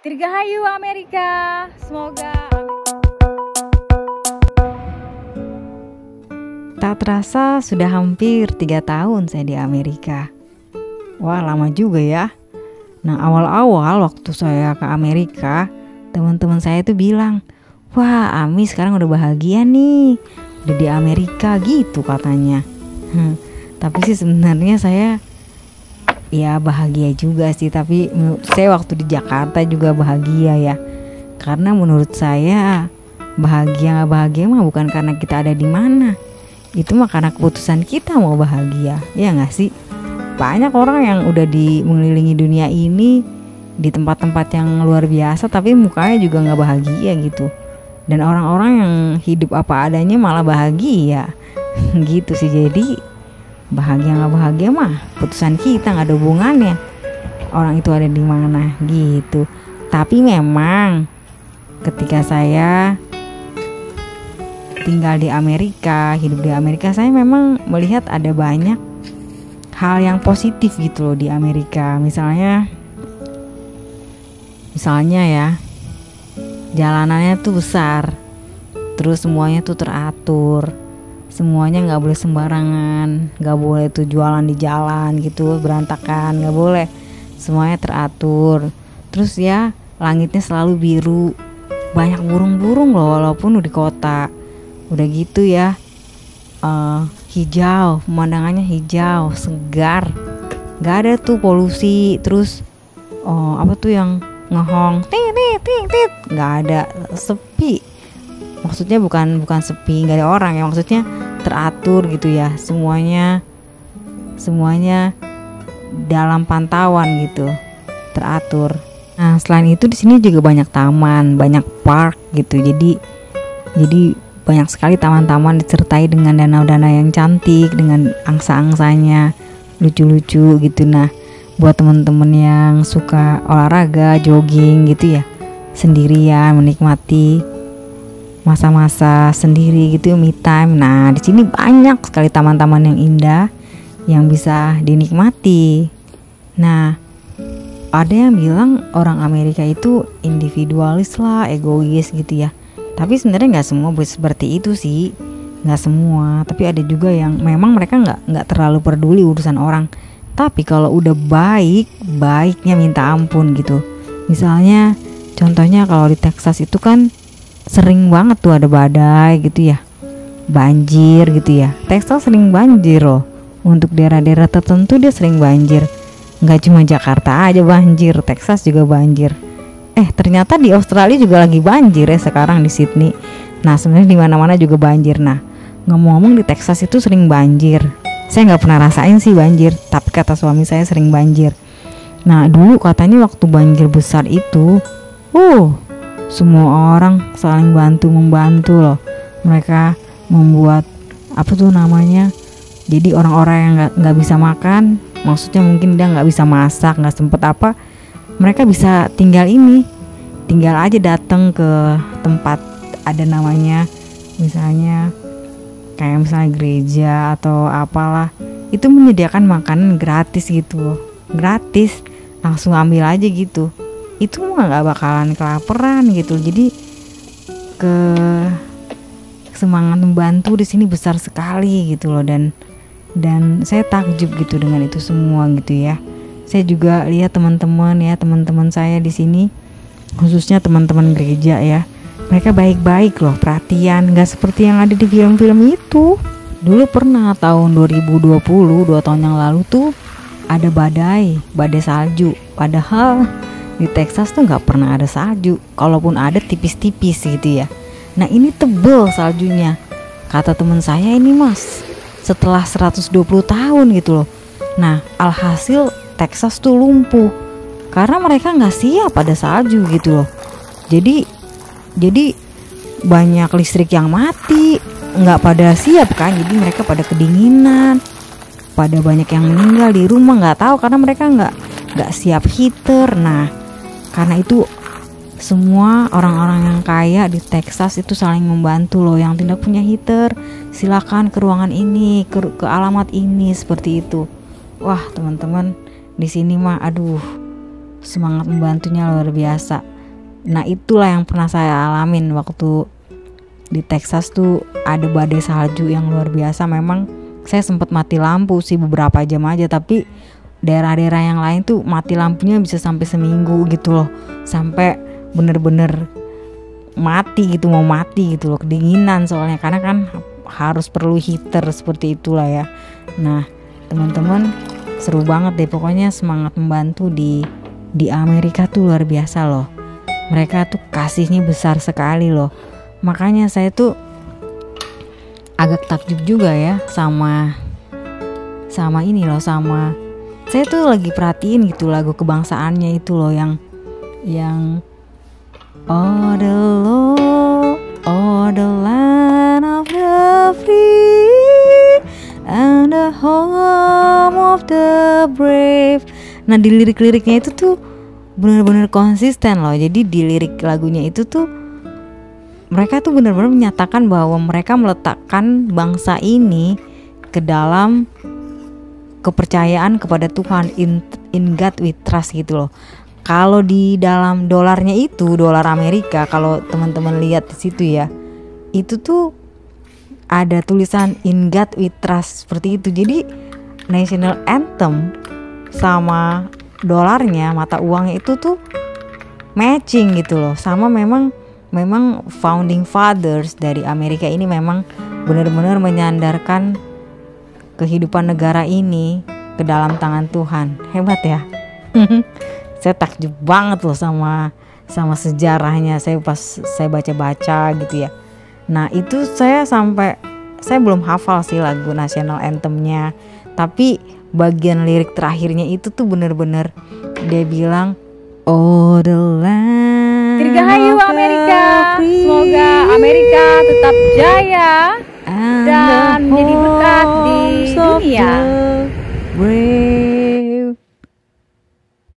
Dirgahayu Amerika, semoga. Tak terasa sudah hampir 3 tahun saya di Amerika. Wah, lama juga ya. Nah, awal-awal waktu saya ke Amerika, teman-teman saya tuh bilang, "Wah, Ami sekarang udah bahagia nih, udah di Amerika," gitu katanya. Tapi sih sebenarnya saya ya bahagia juga sih. Tapi menurut saya waktu di Jakarta juga bahagia ya. Karena menurut saya bahagia nggak bahagia mah bukan karena kita ada di mana. Itu mah karena keputusan kita mau bahagia, ya nggak sih? Banyak orang yang udah mengelilingi dunia ini di tempat-tempat yang luar biasa, tapi mukanya juga nggak bahagia gitu. Dan orang-orang yang hidup apa adanya malah bahagia, gitu sih. Jadi bahagia nggak bahagia mah putusan kita, nggak ada hubungannya. Orang itu ada di mana, gitu. Tapi memang ketika saya tinggal di Amerika, hidup di Amerika, saya memang melihat ada banyak hal yang positif gitu loh di Amerika. Misalnya ya, jalanannya tuh besar, terus semuanya tuh teratur, semuanya nggak boleh sembarangan, nggak boleh tuh jualan di jalan gitu berantakan, nggak boleh, semuanya teratur. Terus ya langitnya selalu biru, banyak burung-burung loh walaupun di kota. Udah gitu ya, hijau, pemandangannya hijau, segar, nggak ada tuh polusi. Terus apa tuh yang ngehong, tit, nggak ada, sepi. Maksudnya bukan sepi, nggak ada orang ya, maksudnya teratur gitu ya, semuanya dalam pantauan gitu, teratur. Nah, selain itu di sini juga banyak taman, banyak park gitu. Jadi banyak sekali taman-taman disertai dengan danau-danau yang cantik, dengan angsa-angsanya lucu-lucu gitu. Nah, buat temen-temen yang suka olahraga, jogging gitu ya, sendirian menikmati masa-masa sendiri gitu, me time. Nah, di sini banyak sekali taman-taman yang indah yang bisa dinikmati. Nah, ada yang bilang orang Amerika itu individualis lah, egois gitu ya. Tapi sebenarnya nggak semua seperti itu sih, nggak semua. Tapi ada juga yang memang mereka nggak terlalu peduli urusan orang. Tapi kalau udah baiknya minta ampun gitu. Misalnya, contohnya kalau di Texas itu kan sering banget tuh ada badai gitu ya, banjir gitu ya. Texas sering banjir loh. Untuk daerah-daerah tertentu dia sering banjir. Nggak cuma Jakarta aja banjir, Texas juga banjir. Ternyata di Australia juga lagi banjir ya sekarang di Sydney. Nah, sebenarnya di mana-mana juga banjir. Nah, ngomong-ngomong di Texas itu sering banjir. Saya nggak pernah rasain sih banjir, tapi kata suami saya sering banjir. Nah, dulu katanya waktu banjir besar itu, semua orang saling membantu loh. Mereka membuat apa tuh namanya? Jadi orang-orang yang nggak bisa makan, maksudnya mungkin dia nggak bisa masak, nggak sempet apa, mereka bisa tinggal aja datang ke tempat ada namanya, misalnya kayak misalnya gereja atau apalah, itu menyediakan makanan gratis gitu, gratis, langsung ambil aja gitu. Itu mah nggak bakalan kelaparan gitu. Jadi semangat membantu di sini besar sekali gitu loh, dan saya takjub gitu dengan itu semua gitu ya. Saya juga lihat teman-teman saya di sini, khususnya teman-teman gereja ya, mereka baik-baik loh, perhatian, nggak seperti yang ada di film-film itu. Dulu pernah tahun 2020, 2 tahun yang lalu tuh ada badai salju. Padahal di Texas tuh nggak pernah ada salju, kalaupun ada tipis-tipis gitu ya. Nah, ini tebel saljunya. Kata teman saya, ini mas setelah 120 tahun gitu loh. Nah, alhasil Texas tuh lumpuh karena mereka nggak siap pada salju gitu loh. Jadi banyak listrik yang mati, nggak pada siap kan. Jadi mereka pada kedinginan, pada banyak yang meninggal di rumah, nggak tahu karena mereka nggak siap heater. Nah, karena itu semua orang-orang yang kaya di Texas itu saling membantu loh. Yang tidak punya heater, silakan ke ruangan ini, ke alamat ini, seperti itu. Wah, teman-teman, di sini mah aduh, semangat membantunya luar biasa. Nah itulah yang pernah saya alamin waktu di Texas tuh, ada badai salju yang luar biasa. Memang saya sempat mati lampu sih beberapa jam aja, tapi daerah-daerah yang lain tuh mati lampunya bisa sampai seminggu gitu loh, sampai bener-bener mati gitu, mau mati gitu loh, kedinginan soalnya, karena kan harus perlu heater seperti itulah ya. Nah teman-teman, seru banget deh pokoknya. Semangat membantu di Amerika tuh luar biasa loh. Mereka tuh kasihnya besar sekali loh. Makanya saya tuh agak takjub juga ya sama ini loh, sama saya tuh lagi perhatiin gitu lagu kebangsaannya itu loh, yang oh the land of the free and the home of the brave. Nah di lirik-liriknya itu tuh benar-benar konsisten loh. Jadi di lirik lagunya itu tuh mereka tuh benar-benar menyatakan bahwa mereka meletakkan bangsa ini ke dalam kepercayaan kepada Tuhan, in God we trust gitu loh. Kalau di dalam dolarnya itu, dolar Amerika, kalau teman-teman lihat di situ ya, itu tuh ada tulisan in God we trust seperti itu. Jadi national anthem sama dolarnya, mata uangnya itu tuh matching gitu loh, sama memang founding fathers dari Amerika ini memang benar-benar menyandarkan kehidupan negara ini ke dalam tangan Tuhan. Hebat ya. Saya takjub banget loh sama sejarahnya. Saya baca-baca gitu ya. Nah itu saya belum hafal sih lagu national anthemnya, tapi bagian lirik terakhirnya itu tuh bener-bener dia bilang, oh the land Dirgahayu Amerika, semoga Amerika tetap jaya dan menjadi berkat di dunia.